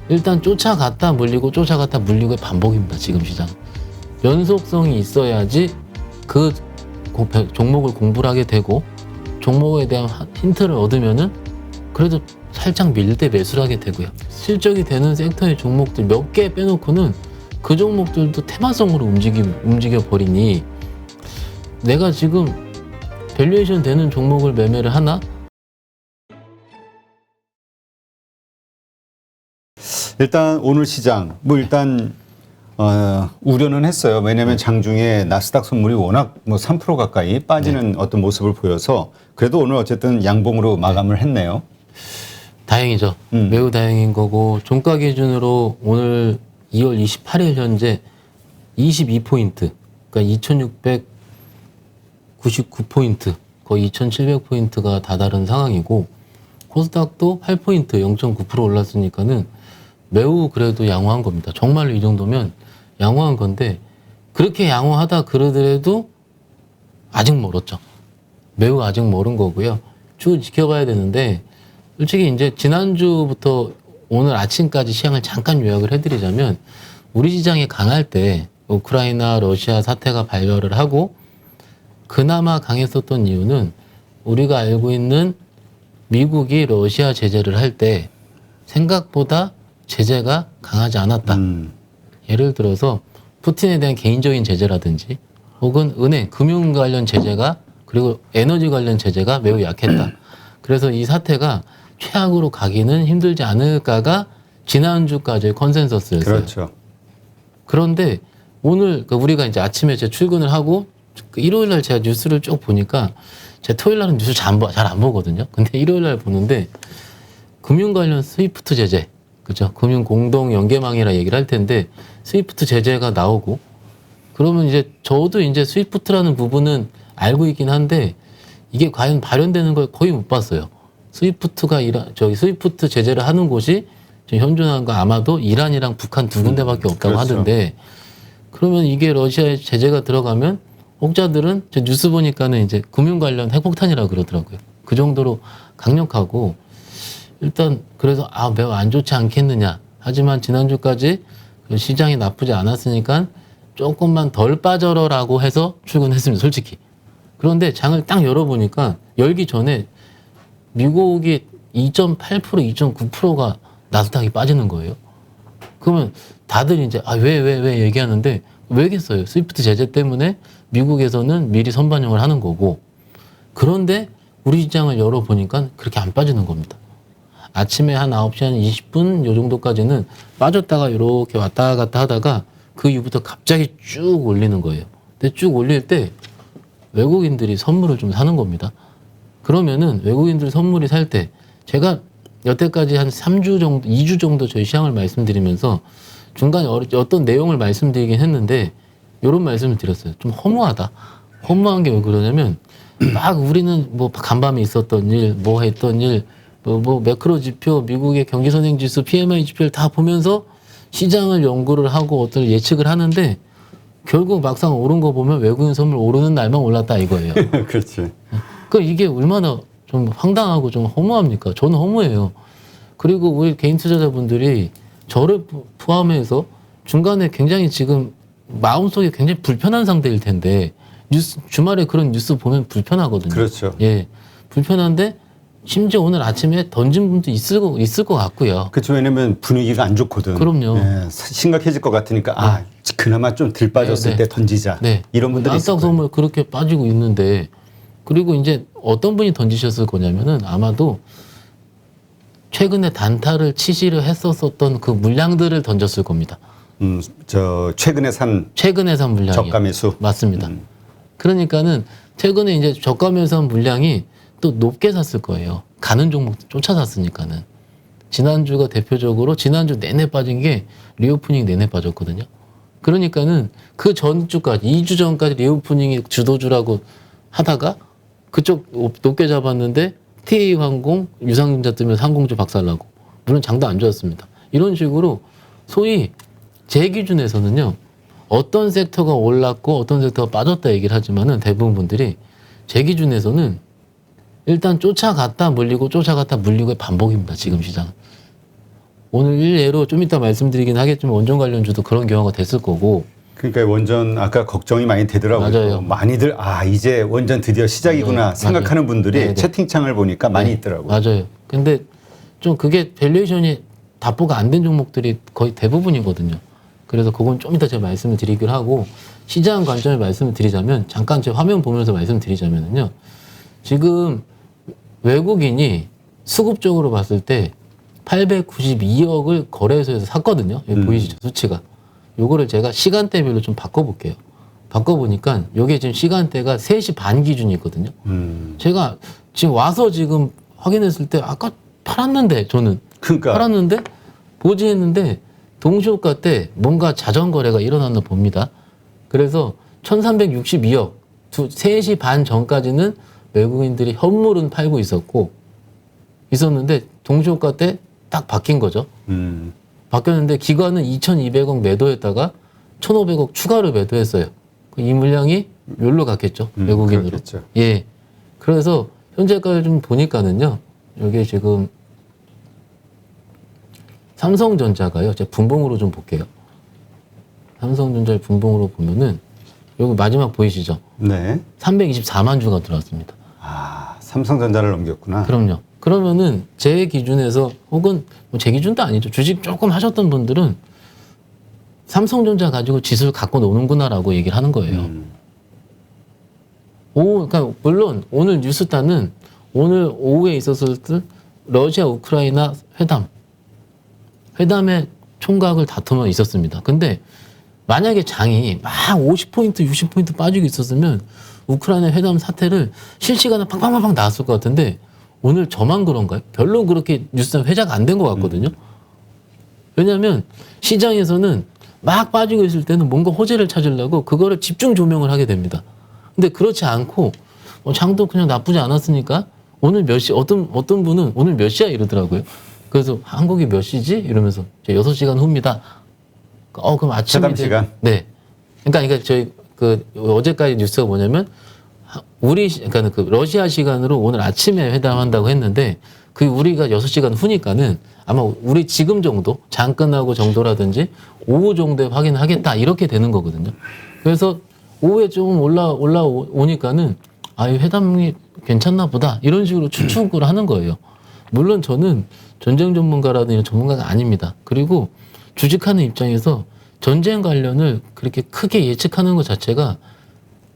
일단 쫓아갔다 물리고 쫓아갔다 물리고의 반복입니다. 지금 시장. 연속성이 있어야지 그 종목을 공부를 하게 되고 종목에 대한 힌트를 얻으면은 그래도 살짝 밀릴 때 매수를 하게 되고요. 실적이 되는 섹터의 종목들 몇 개 빼놓고는 그 종목들도 테마성으로 움직여 버리니 내가 지금 밸류에이션 되는 종목을 매매를 하나? 일단 오늘 시장 일단 우려는 했어요. 왜냐하면 장중에 나스닥 선물이 워낙 3% 가까이 빠지는 어떤 모습을 보여서 그래도 오늘 어쨌든 양봉으로 마감을 했네요. 다행이죠. 매우 다행인 거고 종가 기준으로 오늘 2월 28일 현재 22포인트, 그러니까 2699포인트, 거의 2700포인트가 다다른 상황이고 코스닥도 8포인트, 0.9% 올랐으니까는 매우 그래도 양호한 겁니다. 정말로 이 정도면 양호한 건데 그렇게 양호하다 그러더라도 아직 멀었죠. 매우 아직 멀은 거고요. 쭉 지켜봐야 되는데 솔직히 이제 지난주부터 오늘 아침까지 시장을 잠깐 요약을 해드리자면 우리 시장이 강할 때 우크라이나 러시아 사태가 발발을 하고 그나마 강했었던 이유는 우리가 알고 있는 미국이 러시아 제재를 할 때 생각보다 제재가 강하지 않았다. 예를 들어서 푸틴에 대한 개인적인 제재라든지 혹은 은행, 금융 관련 제재가 그리고 에너지 관련 제재가 매우 약했다. 그래서 이 사태가 최악으로 가기는 힘들지 않을까가 지난주까지의 컨센서스였어요. 그렇죠. 그런데 오늘 우리가 이제 아침에 제 출근을 하고 일요일 날 제가 뉴스를 쭉 보니까 제가 토요일 날은 뉴스 잘 안 보거든요. 근데 일요일 날 보는데 금융 관련 스위프트 제재, 그죠? 금융 공동 연계망이라 얘기를 할 텐데 스위프트 제재가 나오고 그러면 이제 저도 이제 스위프트라는 부분은 알고 있긴 한데 이게 과연 발현되는 걸 거의 못 봤어요. 스위프트가 스위프트 제재를 하는 곳이 지금 현존한 거 아마도 이란이랑 북한 두 군데밖에 없다고 그렇죠. 하던데 그러면 이게 러시아에 제재가 들어가면 혹자들은 저 뉴스 보니까는 이제 금융 관련 핵폭탄이라고 그러더라고요. 그 정도로 강력하고 일단 그래서 매우 안 좋지 않겠느냐. 하지만 지난주까지 시장이 나쁘지 않았으니까 조금만 덜 빠져라라고 해서 출근했습니다. 솔직히. 그런데 장을 딱 열어보니까 열기 전에 미국이 2.8%, 2.9%가 나스닥이 빠지는 거예요. 그러면 다들 이제 왜 얘기하는데 왜겠어요? 스위프트 제재 때문에 미국에서는 미리 선반영을 하는 거고 그런데 우리 시장을 열어보니까 그렇게 안 빠지는 겁니다. 아침에 한 9시 한 20분 요 정도까지는 빠졌다가 이렇게 왔다 갔다 하다가 그 이후부터 갑자기 쭉 올리는 거예요. 근데 쭉 올릴 때 외국인들이 선물을 좀 사는 겁니다. 그러면은 외국인들 선물이 살 때 제가 여태까지 한 3주 정도, 2주 정도 저희 시장을 말씀드리면서 중간에 어떤 내용을 말씀드리긴 했는데 이런 말씀을 드렸어요. 좀 허무하다. 허무한 게 왜 그러냐면 막 우리는 뭐 간밤에 있었던 일, 뭐 했던 일, 뭐 매크로 지표, 미국의 경기 선행 지수, PMI 지표를 다 보면서 시장을 연구를 하고 어떤 예측을 하는데 결국 막상 오른 거 보면 외국인 선물 오르는 날만 올랐다 이거예요. 그렇지. 그 이게 얼마나 좀 황당하고 좀 허무합니까? 저는 허무해요. 그리고 우리 개인 투자자분들이 저를 포함해서 중간에 굉장히 지금 마음속에 굉장히 불편한 상태일 텐데 주말에 그런 뉴스 보면 불편하거든요. 그렇죠. 예, 불편한데 심지어 오늘 아침에 던진 분도 있을 것 같고요. 그렇죠. 왜냐면 분위기가 안 좋거든. 그럼요. 예, 심각해질 것 같으니까 그나마 좀 덜 빠졌을 때 던지자. 이런 분들이 있을 나스닥 거예요. 선물 그렇게 빠지고 있는데 그리고 이제 어떤 분이 던지셨을 거냐면은 아마도 최근에 단타를 치시려 했었던 그 물량들을 던졌을 겁니다. 최근에 산 물량이 저가 매수. 맞습니다. 그러니까는 최근에 이제 저가 매수한 물량이 또 높게 샀을 거예요. 가는 종목 쫓아 샀으니까는. 지난주가 대표적으로 지난주 내내 빠진 게 리오프닝 내내 빠졌거든요. 그러니까는 그 전주까지 2주 전까지 리오프닝이 주도주라고 하다가 그쪽 높게 잡았는데 TA항공, 유상증자 뜨면 항공주 박살나고 물론 장도 안 좋았습니다. 이런 식으로 소위 제 기준에서는요. 어떤 섹터가 올랐고 어떤 섹터가 빠졌다 얘기를 하지만은 대부분 분들이 제 기준에서는 일단 쫓아갔다 물리고 쫓아갔다 물리고의 반복입니다. 지금 시장은. 오늘 일례로 좀 이따 말씀드리긴 하겠지만 원전 관련주도 그런 경우가 됐을 거고. 그러니까 원전 아까 걱정이 많이 되더라고요. 맞아요. 많이들 이제 원전 드디어 시작이구나 맞아요. 생각하는 맞아요. 분들이 네네. 채팅창을 보니까 많이 네, 있더라고요. 맞아요. 근데 좀 그게 밸류에이션이 답보가 안 된 종목들이 거의 대부분이거든요. 그래서 그건 좀 이따 제가 말씀을 드리기로 하고 시장 관점에 말씀을 드리자면 잠깐 제 화면 보면서 말씀드리자면요. 지금 외국인이 수급적으로 봤을 때 892억을 거래소에서 샀거든요. 여기 보이시죠? 수치가. 요거를 제가 시간대별로 좀 바꿔볼게요. 바꿔보니까 요게 지금 시간대가 3시 반 기준이 있거든요. 제가 지금 와서 지금 확인했을 때 아까 팔았는데 저는 그러니까 팔았는데 보지했는데 동시호가 때 뭔가 자전거래가 일어났나 봅니다. 그래서 1362억 3시 반 전까지는 외국인들이 현물은 팔고 있었는데 동시호가 때 딱 바뀐 거죠. 바뀌었는데 기관은 2200억 매도했다가 1500억 추가로 매도했어요. 이 물량이 여기로 갔겠죠. 외국인으로. 그렇겠죠. 예. 그래서 현재까지 좀 보니까는요. 여기 지금 삼성전자가요. 제가 분봉으로 좀 볼게요. 삼성전자를 분봉으로 보면은 여기 마지막 보이시죠? 네. 324만 주가 들어왔습니다. 삼성전자를 넘겼구나. 그럼요. 그러면은 제 기준에서 혹은 뭐 제 기준도 아니죠. 주식 조금 하셨던 분들은 삼성전자 가지고 지수를 갖고 노는구나라고 얘기를 하는 거예요. 그러니까 물론 오늘 뉴스타는 오늘 오후에 있었을 때 러시아 우크라이나 회담의 총각을 다투면 있었습니다. 근데 만약에 장이 막 50포인트, 60포인트 빠지고 있었으면 우크라이나 회담 사태를 실시간에 팡팡팡팡 나왔을 것 같은데 오늘 저만 그런가요? 별로 그렇게 뉴스가 회자가 안 된 것 같거든요. 왜냐하면 시장에서는 막 빠지고 있을 때는 뭔가 호재를 찾으려고 그거를 집중 조명을 하게 됩니다. 근데 그렇지 않고 장도 그냥 나쁘지 않았으니까 오늘 몇 시, 어떤 분은 오늘 몇 시야 이러더라고요. 그래서 한국이 몇 시지? 이러면서 6시간 후입니다. 그럼 아침에. 회담 시간? 네. 그러니까 저희 어제까지 뉴스가 뭐냐면 그러니까 러시아 시간으로 오늘 아침에 회담한다고 했는데 우리가 6시간 후니까는 아마 우리 지금 정도 장 끝나고 정도라든지 오후 정도에 확인하겠다 이렇게 되는 거거든요. 그래서 오후에 좀 올라오니까는 이 회담이 괜찮나 보다 이런 식으로 추측을 하는 거예요. 물론 저는 전쟁 전문가라든 이런 전문가가 아닙니다. 그리고 주식하는 입장에서 전쟁 관련을 그렇게 크게 예측하는 것 자체가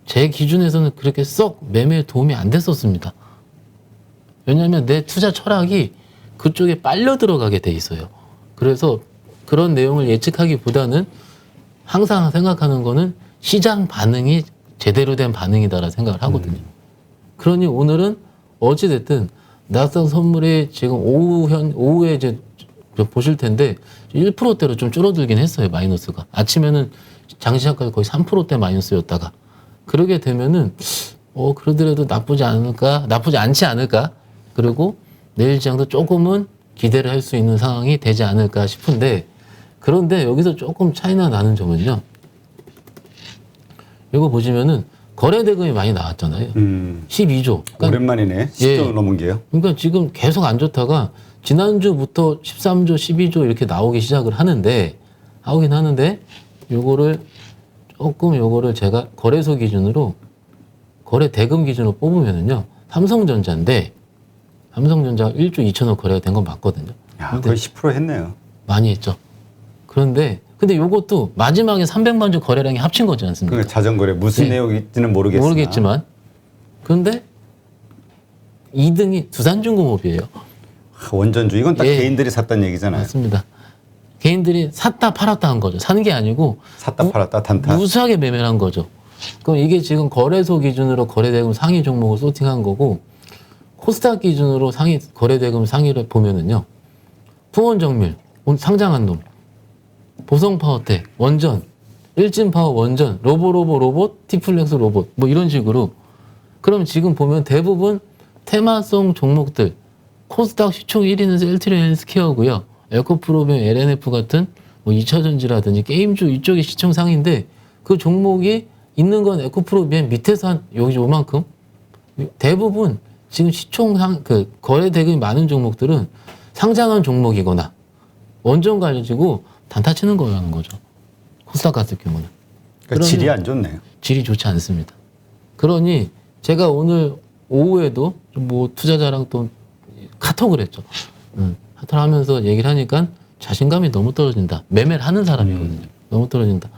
제 기준에서는 그렇게 썩 매매에 도움이 안 됐었습니다. 왜냐하면 내 투자 철학이 그쪽에 빨려 들어가게 돼 있어요. 그래서 그런 내용을 예측하기보다는 항상 생각하는 거는 시장 반응이 제대로 된 반응이다라는 생각을 하거든요. 그러니 오늘은 어찌됐든 나스닥 선물이 지금 오후에 이제 보실 텐데 1%대로 좀 줄어들긴 했어요. 마이너스가. 아침에는 장시장까지 거의 3%대 마이너스였다가 그러게 되면은 그러더라도 나쁘지 않지 않을까. 그리고 내일 시장도 조금은 기대를 할 수 있는 상황이 되지 않을까 싶은데 그런데 여기서 조금 차이가 나는 점은요. 이거 보시면은 거래 대금이 많이 나왔잖아요. 12조. 그러니까 오랜만이네. 10조 넘은 게요. 그러니까 지금 계속 안 좋다가 지난주부터 13조, 12조 이렇게 나오기 시작을 하긴 하는데 요거를 제가 거래소 기준으로 거래 대금 기준으로 뽑으면은요. 삼성전자가 1조 2천억 거래가 된 건 맞거든요. 거의 10% 했네요. 많이 했죠. 근데 요것도 마지막에 300만 주 거래량이 합친 거지 않습니까? 그러니까 자전거래 무슨 내용인지는 모르겠지만 그런데 2등이 두산중공업이에요. 원전주 이건 딱 개인들이 샀다는 얘기잖아요. 맞습니다. 개인들이 샀다 팔았다 한 거죠. 사는 게 아니고 샀다 팔았다 단타. 무수하게 매매를 한 거죠. 그럼 이게 지금 거래소 기준으로 거래대금 상위 종목을 소팅한 거고 코스닥 기준으로 거래대금 상위를 보면은요. 풍원정밀 상장한 놈, 보성파워텍 원전, 일진파워 원전, 로봇, 티플렉스 로봇 뭐 이런 식으로 그럼 지금 보면 대부분 테마성 종목들 코스닥 시총 1위는 셀트리온 헬스케어고요. 에코프로비움, LNF 같은 뭐 2차전지라든지 게임주 이쪽이 시총 상인데 그 종목이 있는 건 에코프로비움 밑에서 한 여기 요만큼 대부분 지금 시총 거래 대금이 많은 종목들은 상장한 종목이거나 원전 가지고 단타 치는 거라는 거죠. 코스닥 같은 경우는. 그러니까 질이 안 좋네요. 질이 좋지 않습니다. 그러니 제가 오늘 오후에도 뭐 투자자랑 또 카톡을 했죠. 카톡을 하면서 얘기를 하니까 자신감이 너무 떨어진다. 매매를 하는 사람이거든요. 너무 떨어진다.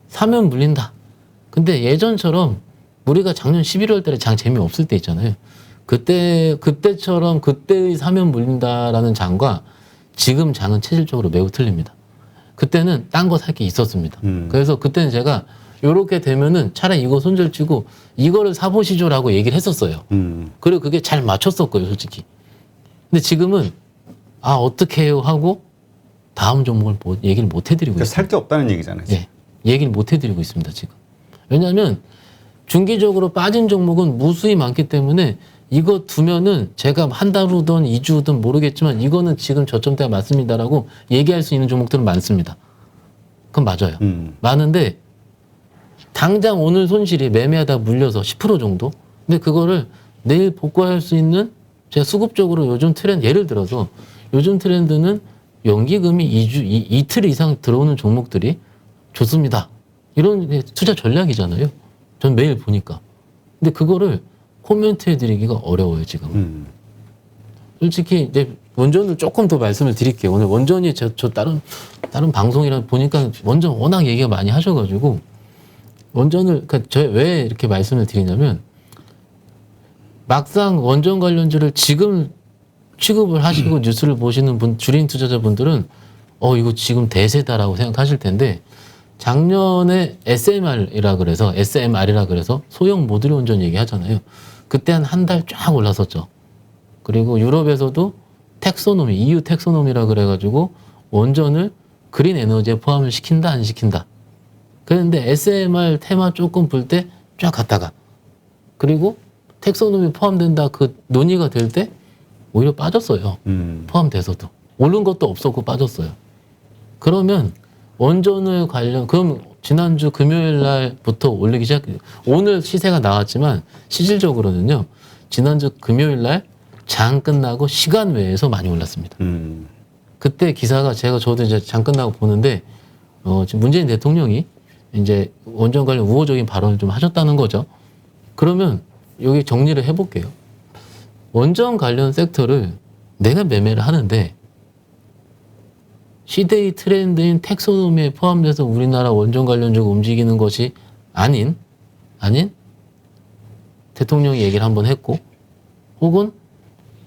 사면 물린다. 근데 예전처럼 우리가 작년 11월 달에 장 재미없을 때 있잖아요. 그때처럼 그때의 사면 물린다라는 장과 지금 장은 체질적으로 매우 틀립니다. 그때는 딴 거 살 게 있었습니다. 그래서 그때는 제가 요렇게 되면은 차라리 이거 손절치고 이거를 사보시죠라고 얘기를 했었어요. 그리고 그게 잘 맞췄었고요, 솔직히. 근데 지금은 어떻게 해요 하고 다음 종목을 얘기를 못 해드리고 그러니까 있어요. 살 게 없다는 얘기잖아요. 예, 얘기를 못 해드리고 있습니다, 지금. 왜냐하면 중기적으로 빠진 종목은 무수히 많기 때문에 이거 두면은 제가 한 달 후든 2주 후든 모르겠지만 이거는 지금 저점대가 맞습니다라고 얘기할 수 있는 종목들은 많습니다. 그건 맞아요. 많은데 당장 오늘 손실이 매매하다 물려서 10% 정도? 근데 그거를 내일 복구할 수 있는 제가 수급적으로 요즘 트렌드, 예를 들어서 요즘 트렌드는 연기금이 이틀 이상 들어오는 종목들이 좋습니다. 이런 게 투자 전략이잖아요. 전 매일 보니까. 근데 그거를 코멘트 해드리기가 어려워요, 지금. 솔직히 이제 원전을 조금 더 말씀을 드릴게요. 오늘 원전이 저 다른 방송이랑 보니까 원전 워낙 얘기가 많이 하셔가지고 원전을, 그러니까 왜 이렇게 말씀을 드리냐면 막상 원전 관련주를 지금 취급을 하시고 뉴스를 보시는 주린 투자자분들은 이거 지금 대세다라고 생각하실 텐데 작년에 SMR이라 그래서 소형 모듈 원전 얘기하잖아요. 그때 한 달 쫙 올랐었죠. 그리고 유럽에서도 EU 텍소노미라 그래가지고 원전을 그린 에너지에 포함을 시킨다 안 시킨다. 그런데 SMR 테마 조금 불 때 쫙 갔다가 그리고 텍소노미 포함된다 그 논의가 될 때 오히려 빠졌어요. 포함돼서도. 오른 것도 없었고 빠졌어요. 그러면 원전을 그럼 지난주 금요일 날부터 올리기 오늘 시세가 나왔지만 실질적으로는요, 지난주 금요일 날 장 끝나고 시간 외에서 많이 올랐습니다. 그때 기사가 저도 이제 장 끝나고 보는데, 지금 문재인 대통령이 이제 원전 관련 우호적인 발언을 좀 하셨다는 거죠. 그러면 여기 정리를 해볼게요. 원전 관련 섹터를 내가 매매를 하는데 시대의 트렌드인 텍소노미에 포함돼서 우리나라 원전 관련주가 움직이는 것이 아닌 대통령이 얘기를 한번 했고 혹은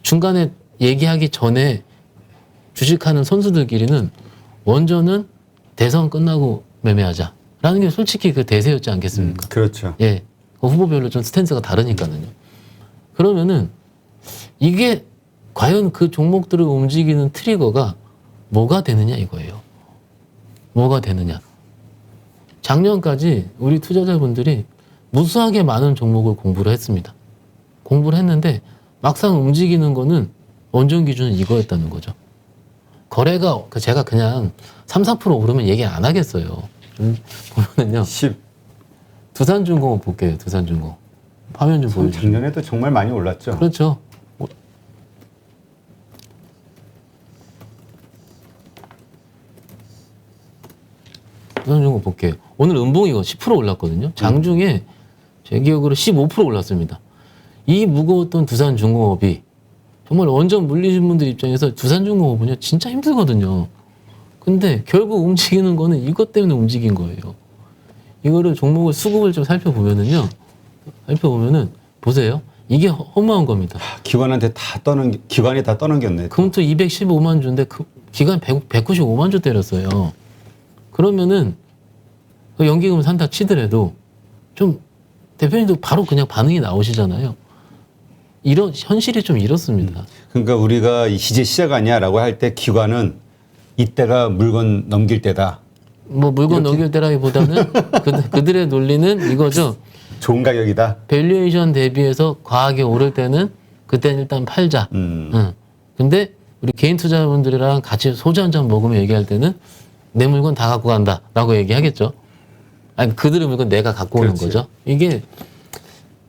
중간에 얘기하기 전에 주식하는 선수들끼리는 원전은 대선 끝나고 매매하자라는 게 솔직히 그 대세였지 않겠습니까? 그렇죠. 예, 후보별로 좀 스탠스가 다르니까요. 그러면은 이게 과연 그 종목들을 움직이는 트리거가 뭐가 되느냐 이거예요. 뭐가 되느냐. 작년까지 우리 투자자분들이 무수하게 많은 종목을 공부를 했습니다. 공부를 했는데 막상 움직이는 거는 원전 기준은 이거였다는 거죠. 거래가 제가 그냥 3, 4% 오르면 얘기 안 하겠어요. 보면은요. 두산중공업 볼게요. 두산중공업. 화면 좀 보여주세요. 작년에도 정말 많이 올랐죠. 그렇죠. 두산중공업 볼게요. 오늘 음봉이가 10% 올랐거든요. 장중에 제 기억으로 15% 올랐습니다. 이 무거웠던 두산중공업이 정말 원전 물리신 분들 입장에서 두산중공업은요 진짜 힘들거든요. 근데 결국 움직이는 거는 이것 때문에 움직인 거예요. 이거를 종목을 수급을 좀 살펴보면은요. 보세요. 이게 허무한 겁니다. 기관이 다 떠넘겼네. 금토 215만 주인데 기간 195만 주 때렸어요. 그러면은 그 연기금 산다 치더라도 좀 대표님도 바로 그냥 반응이 나오시잖아요. 이런 현실이 좀 이렇습니다. 그러니까 우리가 이제 시작 아니야라고 할 때 기관은 이때가 물건 넘길 때다. 뭐 물건 넘길 때라기보다는 그들의 논리는 이거죠. 좋은 가격이다. 밸류에이션 대비해서 과하게 오를 때는 그때는 일단 팔자. 근데 우리 개인 투자자분들이랑 같이 소주 한잔 먹으면 얘기할 때는 내 물건 다 갖고 간다라고 얘기하겠죠. 아니 그들의 물건 내가 갖고 오는 그렇지. 거죠. 이게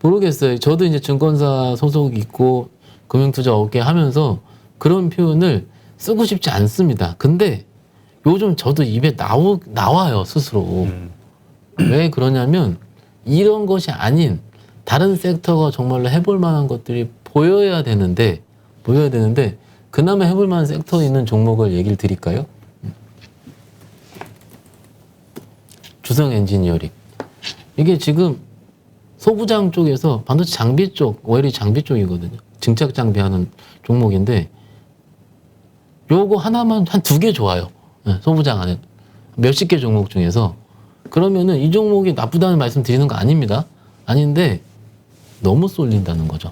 모르겠어요. 저도 이제 증권사 소속 있고 금융투자 업계 하면서 그런 표현을 쓰고 싶지 않습니다. 근데 요즘 저도 입에 나와요, 스스로. 왜 그러냐면 이런 것이 아닌 다른 섹터가 정말로 해볼 만한 것들이 보여야 되는데 그나마 해볼 만한 섹터에 있는 종목을 얘기를 드릴까요? 주성 엔지니어링. 이게 지금 소부장 쪽에서 반도체 장비 쪽, 오히려 장비 쪽이거든요. 증착 장비 하는 종목인데 요거 하나만 한 2개 좋아요. 소부장 안에 몇십 개 종목 중에서. 그러면은 이 종목이 나쁘다는 말씀 드리는 거 아닙니다. 아닌데 너무 쏠린다는 거죠.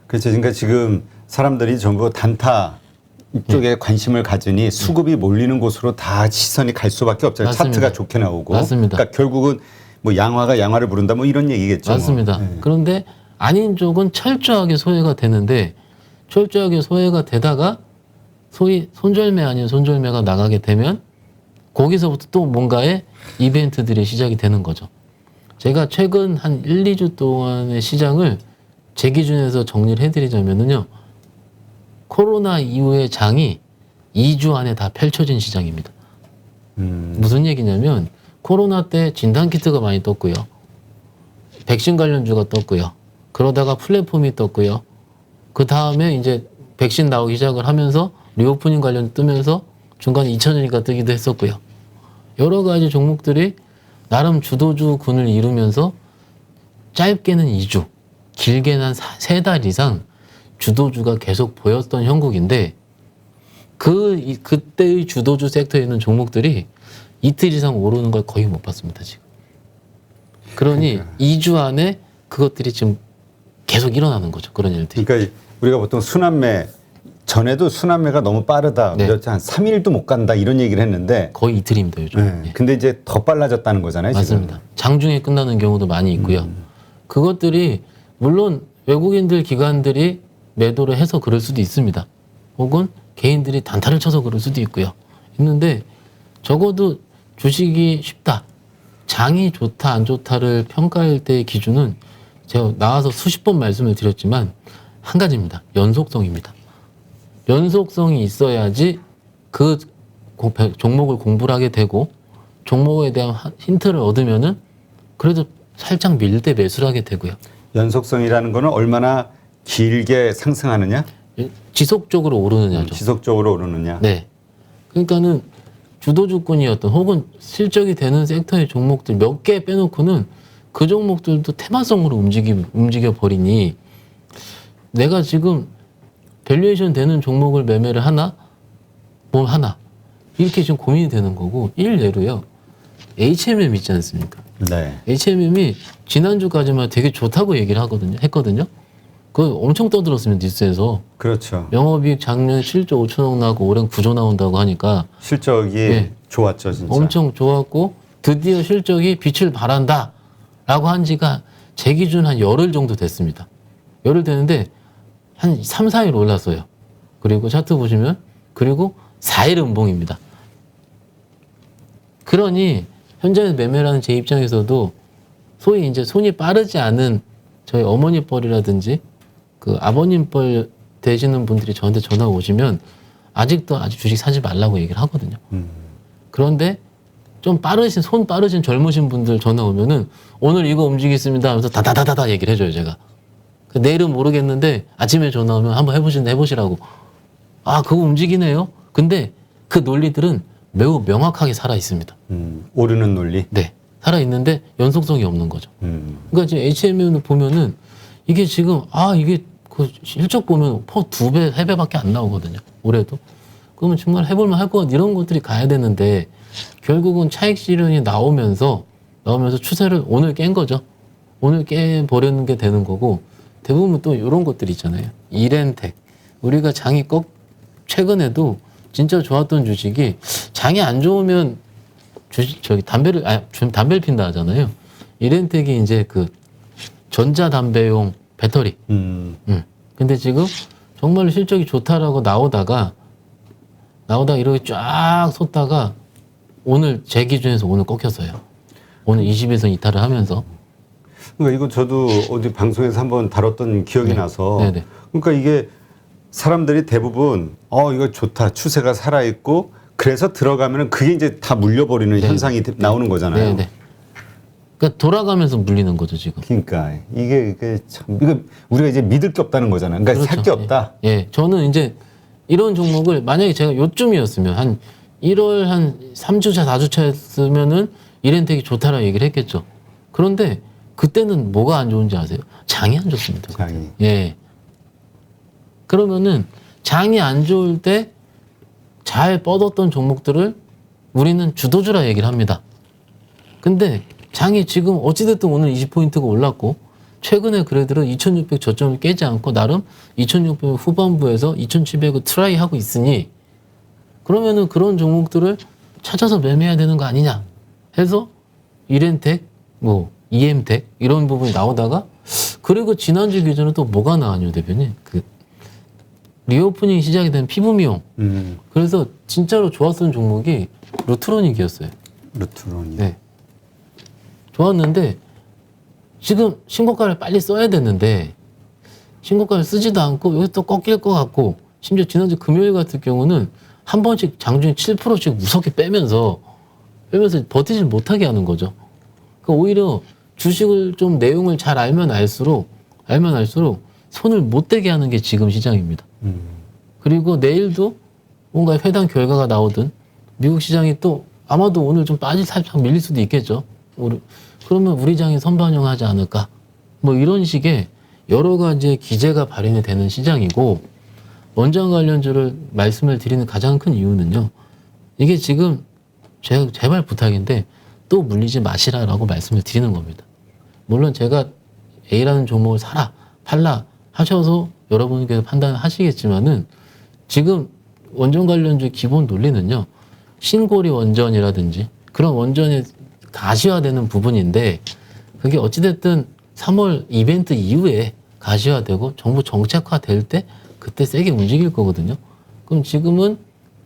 그렇죠. 그러니까 지금 사람들이 전부 단타 이쪽에 관심을 가지니 수급이 몰리는 곳으로 다 시선이 갈 수밖에 없잖아요. 맞습니다. 차트가 좋게 나오고. 맞습니다. 그러니까 결국은 뭐 양화가 양화를 부른다 뭐 이런 얘기겠죠. 맞습니다. 뭐. 네. 그런데 아닌 쪽은 철저하게 소외가 되는데 철저하게 소외가 되다가 소위 손절매 아닌 손절매가 나가게 되면 거기서부터 또 뭔가의 이벤트들이 시작이 되는 거죠. 제가 최근 한 1, 2주 동안의 시장을 제 기준에서 정리를 해드리자면요. 코로나 이후의 장이 2주 안에 다 펼쳐진 시장입니다. 무슨 얘기냐면 코로나 때 진단키트가 많이 떴고요. 백신 관련주가 떴고요. 그러다가 플랫폼이 떴고요. 그 다음에 이제 백신 나오기 시작을 하면서 리오프닝 관련 뜨면서 중간에 2,000원이니까 뜨기도 했었고요. 여러 가지 종목들이 나름 주도주 군을 이루면서 짧게는 2주, 길게는 한 3달 이상 주도주가 계속 보였던 형국인데 그때의 주도주 섹터에 있는 종목들이 이틀 이상 오르는 걸 거의 못 봤습니다, 지금. 그러니 2주 안에 그것들이 지금 계속 일어나는 거죠. 그런 일들이. 그러니까 우리가 보통 순환매 전에도 순환매가 너무 빠르다. 네. 한 3일도 못 간다 이런 얘기를 했는데 거의 이틀입니다, 요즘. 네. 예. 근데 이제 더 빨라졌다는 거잖아요. 맞습니다. 장중에 끝나는 경우도 많이 있고요. 그것들이 물론 외국인들 기관들이 매도를 해서 그럴 수도 있습니다. 혹은 개인들이 단타를 쳐서 그럴 수도 있고요. 있는데 적어도 주식이 쉽다. 장이 좋다 안 좋다를 평가할 때의 기준은 제가 나와서 수십 번 말씀을 드렸지만 한 가지입니다. 연속성입니다. 연속성이 있어야지 그 종목을 공부를 하게 되고 종목에 대한 힌트를 얻으면은 그래도 살짝 밀 때 매수를 하게 되고요. 연속성이라는 거는 얼마나 길게 상승하느냐? 지속적으로 오르느냐죠. 지속적으로 오르느냐? 네. 그러니까는 주도주권이었던 혹은 실적이 되는 섹터의 종목들 몇 개 빼놓고는 그 종목들도 테마성으로 움직여 버리니 내가 지금 밸류에이션 되는 종목을 매매를 하나? 뭘 하나? 이렇게 지금 고민이 되는 거고 일례로요. HMM 있지 않습니까? 네. HMM이 지난주까지만 되게 좋다고 얘기를 했거든요. 그거 엄청 떠들었습니다, 뉴스에서. 그렇죠. 영업이익 작년에 7조 5천억 나고 올해는 9조 나온다고 하니까 실적이 네. 좋았죠, 진짜. 엄청 좋았고 드디어 실적이 빛을 발한다 라고 한 지가 제 기준 한 열흘 정도 됐습니다. 열흘 됐는데 한 3, 4일 올랐어요. 그리고 차트 보시면 그리고 4일 음봉입니다. 그러니 현장에서 매매를 하는 제 입장에서도 소위 이제 손이 빠르지 않은 저희 어머니 뻘이라든지 그 아버님 뻘 되시는 분들이 저한테 전화 오시면 아직도 아직 주식 사지 말라고 얘기를 하거든요. 그런데 좀 손 빠르신 젊으신 분들 전화 오면은 오늘 이거 움직이겠습니다 하면서 다다다다다 얘기를 해줘요, 제가. 내일은 모르겠는데 아침에 전화 오면 한번 해보시라고. 아, 그거 움직이네요? 근데 그 논리들은 매우 명확하게 살아 있습니다. 오르는 논리? 네. 살아 있는데 연속성이 없는 거죠. 그러니까 지금 HMM을 보면은 이게 지금, 이게 그 실적 보면 2배, 3배밖에 안 나오거든요. 올해도. 그러면 정말 해볼만 할 것 같아. 이런 것들이 가야 되는데 결국은 차익 실현이 나오면서 추세를 오늘 깬 거죠. 오늘 깨버리는 게 되는 거고 대부분 또 이런 것들 있잖아요. 이렌텍. 우리가 장이 최근에도 진짜 좋았던 주식이 장이 안 좋으면 담배를 핀다 하잖아요. 이렌텍이 이제 그 전자담배용 배터리. 근데 지금 정말 실적이 좋다라고 나오다가 이렇게 쫙 솟다가 오늘 제 기준에서 오늘 꺾였어요. 오늘 20에서 이탈을 하면서. 그러니까 이거 저도 어디 방송에서 한번 다뤘던 기억이 네. 나서 네네. 그러니까 이게 사람들이 대부분 이거 좋다 추세가 살아 있고 그래서 들어가면은 그게 이제 다 물려버리는 네, 현상이 나오는 거잖아요. 네, 네. 그러니까 돌아가면서 물리는 거죠 지금. 그러니까 이게 참 이거 우리가 이제 믿을 게 없다는 거잖아요. 그러니까 살 게 없다. 예, 저는 이제 이런 종목을 만약에 제가 요쯤이었으면 한 1월 한 3주차, 4주차였으면은 이렌텍이 좋다라고 얘기를 했겠죠. 그런데 그때는 뭐가 안 좋은지 아세요? 장이 안 좋습니다. 장이. 예. 그러면은 장이 안 좋을 때 잘 뻗었던 종목들을 우리는 주도주라 얘기를 합니다. 근데 장이 지금 어찌됐든 오늘 20포인트가 올랐고 최근에 그래들은 2600 저점을 깨지 않고 나름 2600 후반부에서 2700을 트라이 하고 있으니 그러면은 그런 종목들을 찾아서 매매해야 되는 거 아니냐 해서 이렌텍, 뭐 EM텍 이런 부분이 나오다가 그리고 지난주 기준은 또 뭐가 나왔냐 대표님? 그 리오프닝 시작이 된 피부미용. 그래서 진짜로 좋았던 종목이 루트로닉이었어요. 루트론이. 네. 좋았는데 지금 신고가를 빨리 써야 되는데 신고가를 쓰지도 않고 여기 또 꺾일 것 같고 심지어 지난주 금요일 같은 경우는 한 번씩 장중에 7%씩 무섭게 빼면서 버티질 못하게 하는 거죠. 그러니까 오히려 주식을 좀 내용을 잘 알면 알수록 손을 못 대게 하는 게 지금 시장입니다. 그리고 내일도 뭔가 회담 결과가 나오든 미국 시장이 또 아마도 오늘 좀 살짝 밀릴 수도 있겠죠. 그러면 우리 장이 선반영하지 않을까? 뭐 이런 식의 여러 가지의 기제가 발현이 되는 시장이고 원전 관련주를 말씀을 드리는 가장 큰 이유는요. 이게 지금 제발 부탁인데 또 물리지 마시라라고 말씀을 드리는 겁니다. 물론 제가 A라는 종목을 사라, 팔라 하셔서 여러분께서 판단을 하시겠지만은 지금 원전 관련주 기본 논리는요. 신고리 원전이라든지 그런 원전이 가시화되는 부분인데 그게 어찌됐든 3월 이벤트 이후에 가시화되고 정부 정책화될 때 그때 세게 움직일 거거든요. 그럼 지금은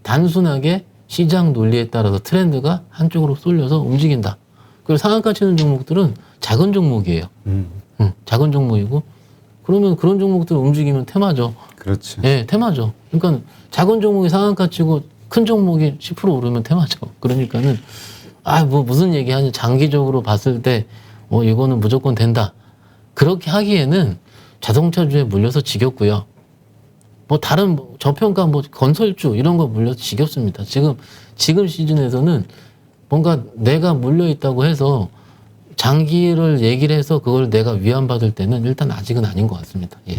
단순하게 시장 논리에 따라서 트렌드가 한쪽으로 쏠려서 움직인다. 그리고 상한가 치는 종목들은 작은 종목이에요. 작은 종목이고 그러면 그런 종목들 움직이면 테마죠. 그렇지. 예, 테마죠. 그러니까 작은 종목이 상한가 치고 큰 종목이 10% 오르면 테마죠. 그러니까는 뭐 무슨 얘기하냐 장기적으로 봤을 때 이거는 무조건 된다. 그렇게 하기에는 자동차주에 물려서 지겹고요. 뭐 다른 저평가 건설주 이런 거 물려서 지겹습니다. 지금 시즌에서는 뭔가 내가 물려 있다고 해서 장기를 얘기를 해서 그걸 내가 위안받을 때는 일단 아직은 아닌 것 같습니다. 예.